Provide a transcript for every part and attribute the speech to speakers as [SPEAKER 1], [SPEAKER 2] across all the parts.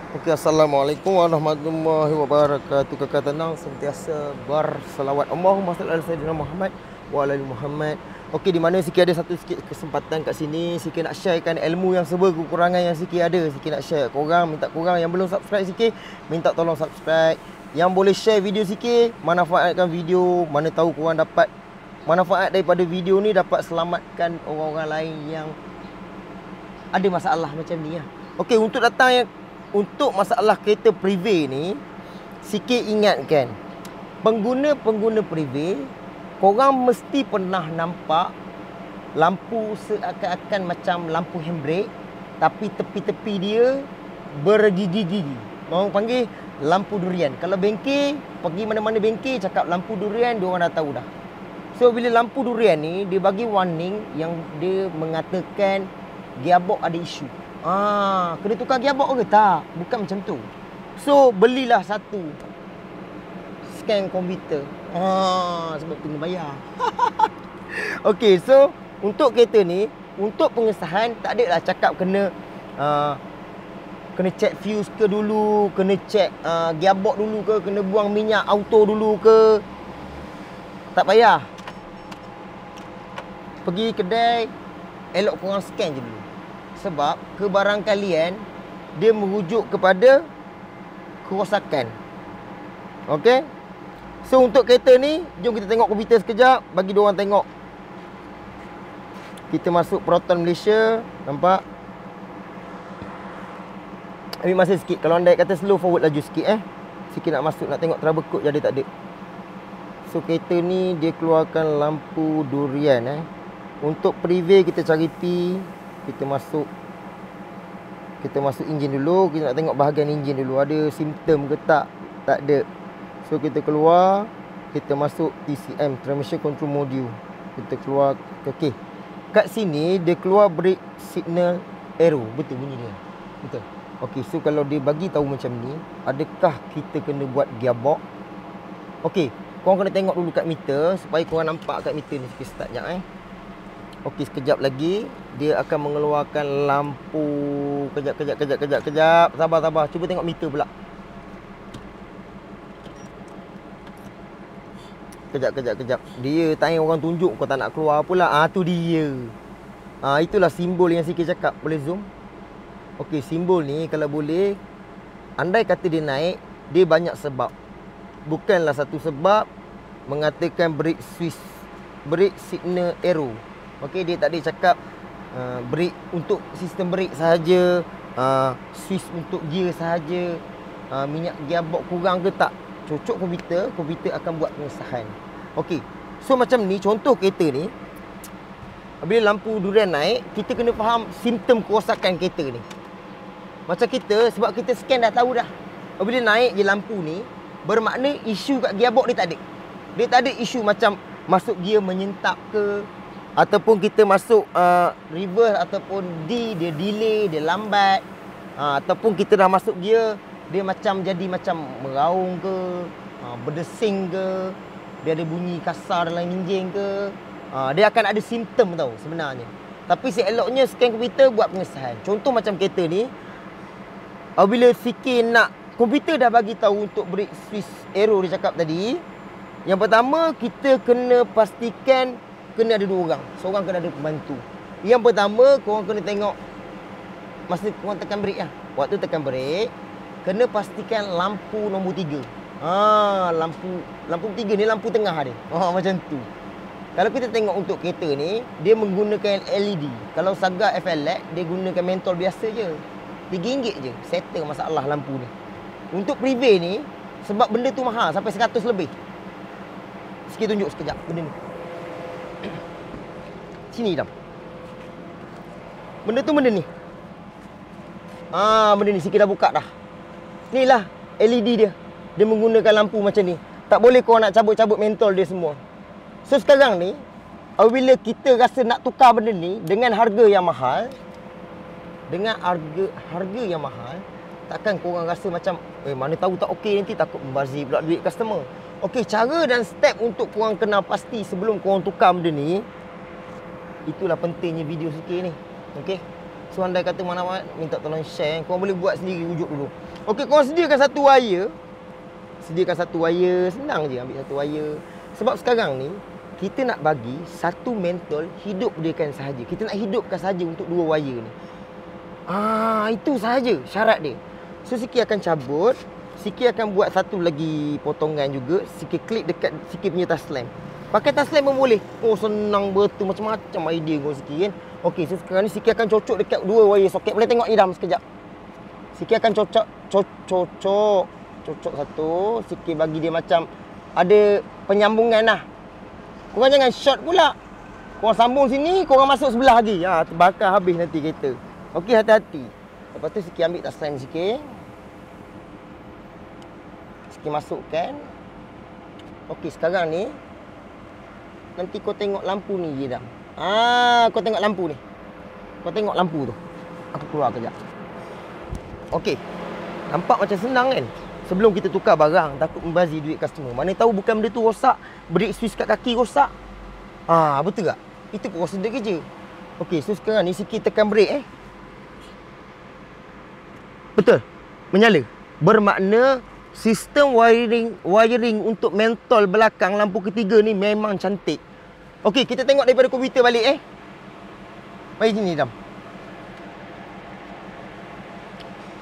[SPEAKER 1] Okey, Assalamualaikum warahmatullahi wabarakatuh. Kekal tenang sentiasa berselawat. Allahumma salli ala sayyidina Muhammad wa ala ali Muhammad. Okey, di mana sikit ada satu sikit kesempatan kat sini, sikit nak sharekan ilmu yang serba kekurangan yang sikit ada, sikit nak share kat korang, minta korang yang belum subscribe sikit, minta tolong subscribe. Yang boleh share video sikit, manfaatkan video, mana tahu korang dapat manfaat daripada video ni, dapat selamatkan orang-orang lain yang ada masalah macam ni lah. Okey, untuk masalah kereta private ni, sikit ingatkan, pengguna-pengguna private, korang mesti pernah nampak lampu seakan-akan macam lampu handbrake, tapi tepi-tepi dia bergigi-gigi. Orang panggil lampu durian. Kalau bengkel, pergi mana-mana bengkel cakap lampu durian, dia orang dah tahu dah. So bila lampu durian ni, dia bagi warning yang dia mengatakan gearbox ada isu. Kena tukar gearbox ke tak? Bukan macam tu. So belilah satu scan komputer. Sebab kena bayar. Okey, so untuk kereta ni, untuk pengesahan tak adalah cakap kena check fuse ke dulu, kena check gearbox dulu ke, kena buang minyak auto dulu ke. Tak payah. Pergi kedai, elok korang scan je dulu. Sebab kebarangkalian dia merujuk kepada kerosakan. Okey? So untuk kereta ni, jom kita tengok komputer sekejap, bagi diorang tengok. Kita masuk Proton Malaysia, nampak? Ambil masa sikit. Kalau anda kata slow forward laju sikit sikit nak masuk, nak tengok trouble code jadi tak ada. So kereta ni dia keluarkan lampu durian Untuk preview kita cari P. Kita masuk enjin dulu. Kita nak tengok bahagian enjin dulu, ada simptom ke tak. Tak ada. So kita keluar, kita masuk TCM, Transmission Control Module. Kita keluar. Okey, kat sini dia keluar brake signal arrow. Betul bunyi dia? Betul. Okey, so kalau dia bagi tahu macam ni, adakah kita kena buat gearbox? Okey, korang kena tengok dulu kat meter, supaya korang nampak kat meter ni. Sikit start sekejap Okey, sekejap lagi dia akan mengeluarkan lampu. Kejap. Sabar. Cuba tengok meter pula. Kejap. Dia tanya orang tunjuk, kau tak nak keluar pula. Tu dia. Itulah simbol yang sikit cakap. Boleh zoom? Okey, simbol ni kalau boleh, andai kata dia naik, dia banyak sebab. Bukanlah satu sebab mengatakan brake switch, brake signal arrow. Okey, dia tak ada cakap brake untuk sistem brake sahaja, switch untuk gear sahaja, minyak gearbox kurang ke tak. Cocok komputer akan buat pengesahan. Okey, so macam ni contoh kereta ni. Bila lampu durian naik, kita kena faham simptom kerosakan kereta ni. Macam kita, sebab kita scan dah tahu dah. Bila naik je lampu ni, bermakna isu kat gearbox dia tak ada. Dia tak ada isu macam masuk gear menyentap ke, ataupun kita masuk reverse ataupun dia delay, dia lambat, ataupun kita dah masuk gear, dia macam jadi macam meraung ke, berdesing ke, dia ada bunyi kasar dalam enjin ke. Dia akan ada simptom tau sebenarnya. Tapi seeloknya scan komputer buat pengesahan. Contoh macam kereta ni, bila fikir nak, komputer dah bagi tahu untuk brake switch arrow dia cakap tadi. Yang pertama, kita kena pastikan kena ada dua orang. Seorang kena ada pembantu. Yang pertama, korang kena tengok masa korang tekan brake lah. Waktu tekan brake, kena pastikan lampu nombor 3. Lampu 3 ni lampu tengah dia. Macam tu. Kalau kita tengok untuk kereta ni, dia menggunakan LED. Kalau Saga FLX, dia gunakan mentol biasa je. RM3 je settle masalah lampu ni. Untuk private ni, sebab benda tu mahal, sampai 100 lebih. Sikit tunjuk sekejap benda ni. Sini Dam. Benda ni. Benda ni sikit dah buka dah. Ni lah LED dia. Dia menggunakan lampu macam ni. Tak boleh kau nak cabut-cabut mentol dia semua. So sekarang ni, apabila kita rasa nak tukar benda ni dengan harga yang mahal, takkan korang rasa macam mana tahu tak okey, nanti takut membazir pula duit customer. Okey, cara dan step untuk korang kenal pasti sebelum korang tukar benda ni, itulah pentingnya video sikit ni. Okey. So andai kata mana minta tolong share, korang boleh buat sendiri rujuk dulu. Okey, korang sediakan satu wire. Sediakan satu wire, senang je ambil satu wire. Sebab sekarang ni kita nak bagi satu mentol hidup dia kan sahaja. Kita nak hidupkan sahaja untuk dua wire ni. Itu sahaja syarat dia. So Siki akan cabut, Siki akan buat satu lagi potongan juga. Siki klik dekat Siki punya touch lamp. Pakai touch lamp pun boleh. Oh, senang betul, macam-macam idea kau Siki kan. Okey, so sekarang ni Siki akan cocok dekat dua wire soket. Boleh tengok Idam sekejap. Siki akan cocok satu. Siki bagi dia macam ada penyambungan lah. Korang jangan short pula. Korang sambung sini, korang masuk sebelah lagi. Terbakar habis nanti kereta. Okey, hati-hati. Lepas tu Siki ambil touch lamp Siki. Siki masukkan. Okey, sekarang ni nanti kau tengok lampu ni Idam. Kau tengok lampu ni. Kau tengok lampu tu. Aku keluar kejap. Okey. Nampak macam senang kan? Sebelum kita tukar barang, takut membazir duit customer. Mana tahu bukan benda tu rosak, brake switch kat kaki rosak. Betul tak? Itu prosedur kerja. Okey, so sekarang ni Siki tekan brake Betul. Menyala. Bermakna sistem wiring untuk mentol belakang lampu ketiga ni memang cantik. Okey, kita tengok daripada komputer balik Mari sini Dam.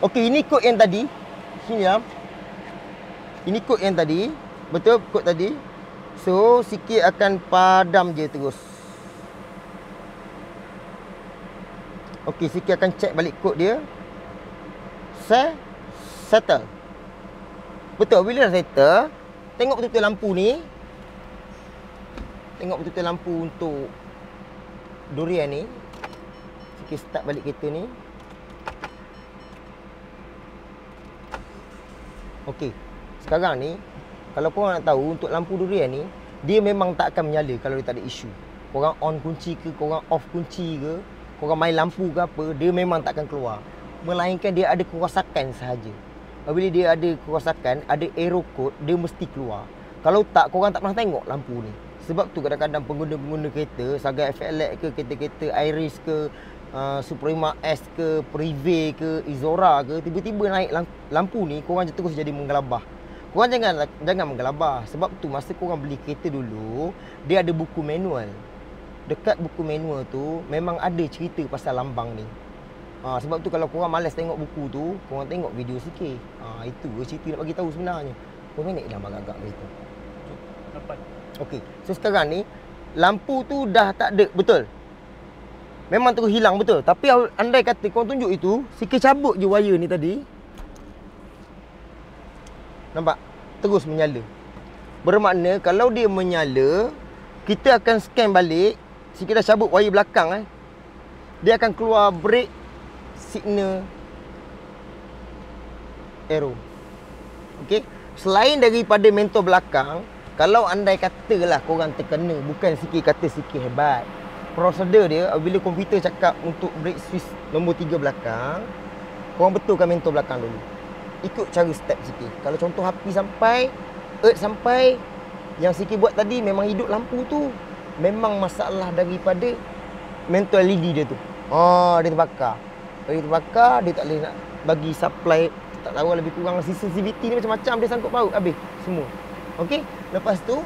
[SPEAKER 1] Okey, ini kod yang tadi. Sini Dam. Ini kod yang tadi. Betul kod tadi. So, Siki akan padam je terus. Okey, Siki akan check balik kod dia. Settle. Betul, bila dah settle, tengok betul-betul lampu ni. Tengok betul-betul lampu untuk durian ni. Siki start balik kereta ni. Okey. Sekarang ni, kalau korang nak tahu untuk lampu durian ni, dia memang tak akan menyala kalau dia tak ada isu. Korang on kunci ke, korang off kunci ke, korang main lampu ke apa, dia memang tak akan keluar. Melainkan dia ada kerosakan sahaja. Bila dia ada kerosakan, ada error code, dia mesti keluar. Kalau tak, korang tak pernah tengok lampu ni. Sebab tu kadang-kadang pengguna-pengguna kereta, Saga FLX ke, kereta-kereta Iris ke, Suprema S ke, Prive ke, Izora ke, tiba-tiba naik lampu ni, korang terus jadi menggelabah. Korang jangan menggelabah. Sebab tu masa korang beli kereta dulu, dia ada buku manual. Dekat buku manual tu memang ada cerita pasal lambang ni. Sebab tu kalau korang malas tengok buku tu, korang tengok video sikit. Itu cerita nak bagi tahu sebenarnya. Korang minit dah agak-agak kat situ. Okey. So sekarang ni lampu tu dah tak ada, betul. Memang terus hilang, betul. Tapi andai kata korang tunjuk itu, Siki cabut je wire ni tadi. Nampak? Terus menyala. Bermakna kalau dia menyala, kita akan scan balik. Siki dah cabut wire belakang dia akan keluar brake signal arrow. Okey. Selain daripada mentol belakang, kalau andai katalah korang terkena, bukan Siki kata Siki hebat. Prosedur dia, bila komputer cakap untuk brake switch nombor 3 belakang, korang betulkan mentol belakang dulu. Ikut cara step Siki. Kalau contoh api sampai, earth sampai, yang Siki buat tadi memang hidup lampu tu. Memang masalah daripada mentol LED dia tu. Dia terbakar. Dia terbakar, dia tak boleh nak bagi supply. Tak tahu lebih kurang sisa CVT ni macam-macam dia sangkut paut habis semua. Okey, lepas tu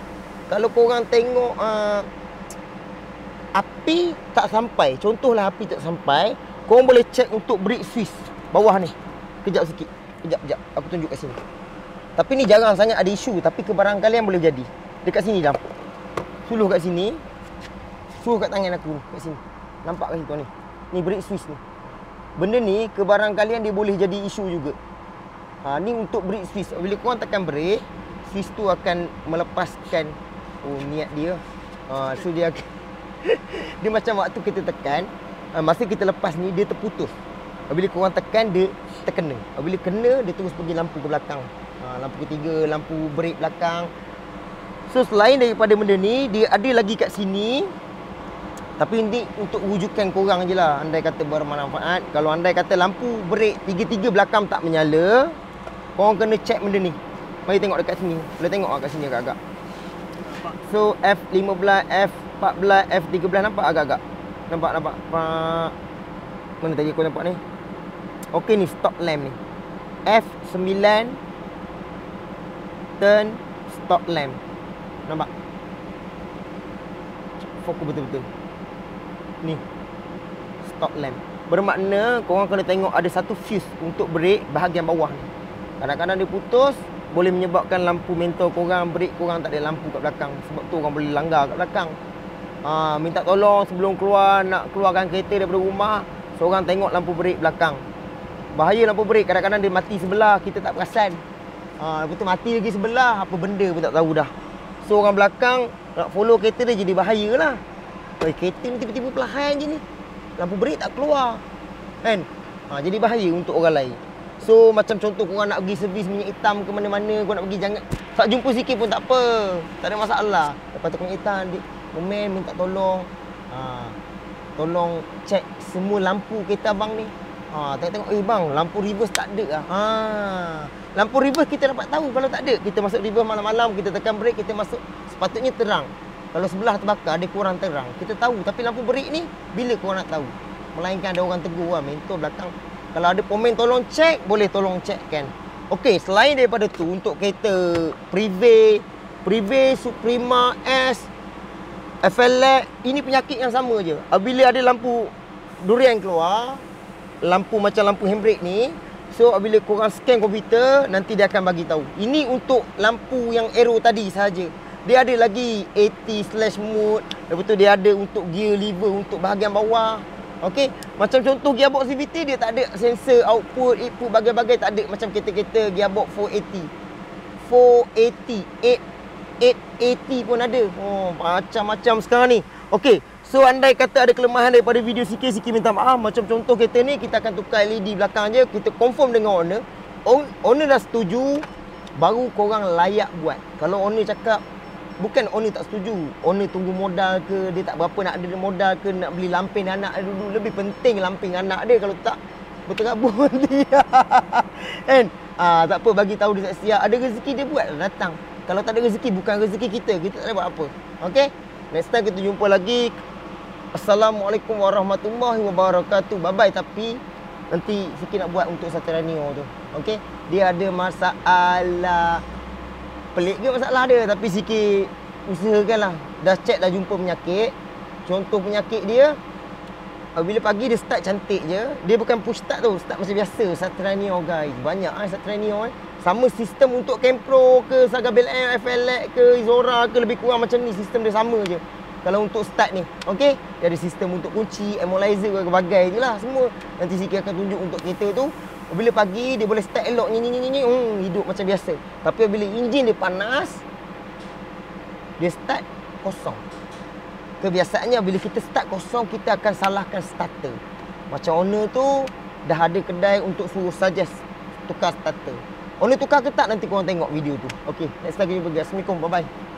[SPEAKER 1] kalau korang tengok api tak sampai, contohlah api tak sampai, korang boleh check untuk brake switch bawah ni. Kejap sikit. Kejap aku tunjuk kat sini. Tapi ni jarang sangat ada isu, tapi kebarangkalian boleh jadi. Dekat sini Dam. Suluh kat sini. Suluh kat tangan aku kat sini. Nampak kat situ ni. Ni brake switch ni. Benda ni kebarangkalian dia boleh jadi isu juga. Ni untuk brake switch. Bila korang tekan brake, switch tu akan melepaskan niat dia. So dia akan dia macam waktu kita tekan, masa kita lepas ni dia terputus. Bila korang tekan dia terkena. Bila kena dia terus pergi lampu ke belakang. Lampu ketiga, lampu brake belakang. So selain daripada benda ni, dia ada lagi kat sini. Tapi ni untuk wujukan korang je lah. Andai kata bermanfaat. Kalau andai kata lampu brake tiga-tiga belakang tak menyala, korang kena check benda ni. Mari tengok dekat sini. Boleh tengok kat sini agak-agak. So F15, F14, F13 nampak agak-agak. Nampak. Mana tadi aku nampak ni? Okey ni stop lamp ni. F9 turn stop lamp. Nampak? Fokus betul-betul. Ni stop lamp. Bermakna korang kena tengok ada satu fuse untuk brake bahagian bawah ni. Kadang-kadang dia putus, boleh menyebabkan lampu mentor korang, brake korang tak ada lampu kat belakang. Sebab tu orang boleh langgar kat belakang. Minta tolong sebelum keluar, nak keluarkan kereta daripada rumah, seorang tengok lampu brake belakang. Bahaya lampu brake, kadang-kadang dia mati sebelah, kita tak perasan. Lepas tu mati lagi sebelah, apa benda pun tak tahu dah. So orang belakang nak follow kereta dia jadi bahaya lah. Kereta ni tiba-tiba perlahan je ni, lampu brake tak keluar, kan? Jadi bahaya untuk orang lain. So macam contoh korang nak pergi servis minyak hitam ke mana-mana, korang nak pergi, jangan tak jumpa sikit pun tak apa, tak ada masalah. Lepas tu minyak hitam dia komen minta tolong, tolong cek semua lampu kereta abang ni. Tengok bang, lampu reverse tak ada lah. Lampu reverse kita dapat tahu kalau tak ada. Kita masuk reverse malam-malam, kita tekan brake, kita masuk, sepatutnya terang. Kalau sebelah terbakar, dia kurang terang, kita tahu. Tapi lampu brake ni, bila korang nak tahu? Melainkan ada orang tegur lah, mentor belakang. Kalau ada komen tolong cek, boleh tolong cek kan. Okey, selain daripada tu, untuk kereta Prive, Suprema, S, FLX, ini penyakit yang sama je. Bila ada lampu durian keluar, lampu macam lampu handbrake ni, so bila korang scan komputer, nanti dia akan bagi tahu. Ini untuk lampu yang arrow tadi sahaja. Dia ada lagi 80/mode, lepas tu dia ada untuk gear lever untuk bahagian bawah. Okey, macam contoh gearbox CVT, dia tak ada sensor output, input, bagai-bagai tak ada. Macam kereta-kereta gearbox 880 pun ada. Macam-macam sekarang ni. Okey, so andai kata ada kelemahan daripada video sikit-sikit, minta maaf. Macam contoh kereta ni, kita akan tukar LED belakang je. Kita confirm dengan owner. Owner dah setuju, baru korang layak buat. Kalau owner cakap, bukan owner tak setuju, owner tunggu modal ke, dia tak berapa nak ada modal ke, nak beli lampin anak dia dulu. Lebih penting lampin anak dia, kalau tak berterabur nanti. Kan? Tak apa, bagi tahu dia tak siap. Ada rezeki dia buat, datang. Kalau tak ada rezeki, bukan rezeki kita tak boleh buat apa. Okey? Next time kita jumpa lagi. Assalamualaikum warahmatullahi wabarakatuh. Bye-bye. Tapi nanti sikit nak buat untuk Satria Neo tu. Okey? Dia ada masalah. Pelik ke masalah dia, tapi sikit usahakanlah. Dah check, dah jumpa penyakit. Contoh penyakit dia, bila pagi dia start cantik je. Dia bukan push start tu, start macam biasa. Satria Neo guys, banyak Satria Neo Sama sistem untuk Campro ke, Saga Bel Air, FLX ke, Izora ke, lebih kurang macam ni. Sistem dia sama je kalau untuk start ni. Okey, dia ada sistem untuk kunci, equalizer, berbagai je lah semua. Nanti sikit akan tunjuk untuk kereta tu. Bila pagi dia boleh start elok, nyi, hidup macam biasa. Tapi bila enjin dia panas, dia start kosong. Kebiasaannya bila kita start kosong, kita akan salahkan starter. Macam owner tu dah ada kedai untuk suruh suggest tukar starter. Owner tukar ke tak, nanti korang tengok video tu. Okey, next lagi jumpa guys. Assalamualaikum, bye bye.